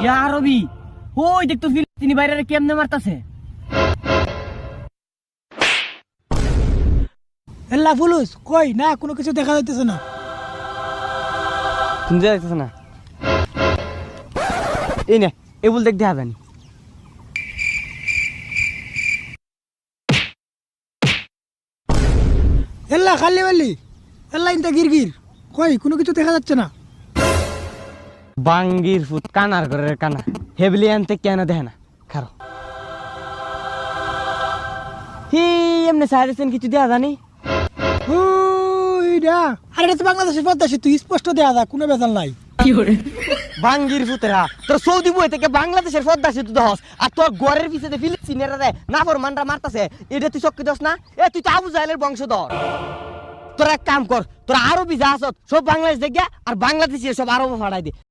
ইয়া আরবি ওই দেখ তো ফিলিস্তিনি বাইরে কেমনে মারতাছে। এল্লা ফুলুস কই না কোনো কিছু দেখা যাইতেছে না। শুনতে যাইতেছে না। এই নে এবুল দেখ দেখা জানি। এল্লা খালি বালি এল্লা ইনতা গিরগির কই কোনো কিছু দেখা যাচ্ছে না। বাঙ্গির ফুট কানার ঘরের কানা হেবলি আনতে কেন দেখে না খারো হি এমনি সাইরেছেন কিছু দেয়া জানি। ওইডা আরে এটা তো বাংলাদেশের পদ্মা সেতু স্পষ্ট দেখা যায় কোনো বেজাল নাই। বাঙ্গির ফুতেরা তোর সৌদি বই থেকে বাংলাদেশের পদ্মা সেতু দহস আর তোর ঘরের পিছনে ফিলিস্তিনিরা রে নাফর মানরা মারতাছে এটা তুই চক্কি দস না। এ তুই তো আবু জাহেলের বংশধর। তোরা এক কাম কর তোরা আরবি যা আসত সব বাংলাদেশ দেখ আর বাংলাদেশি সব আরব ফাড়াই দে।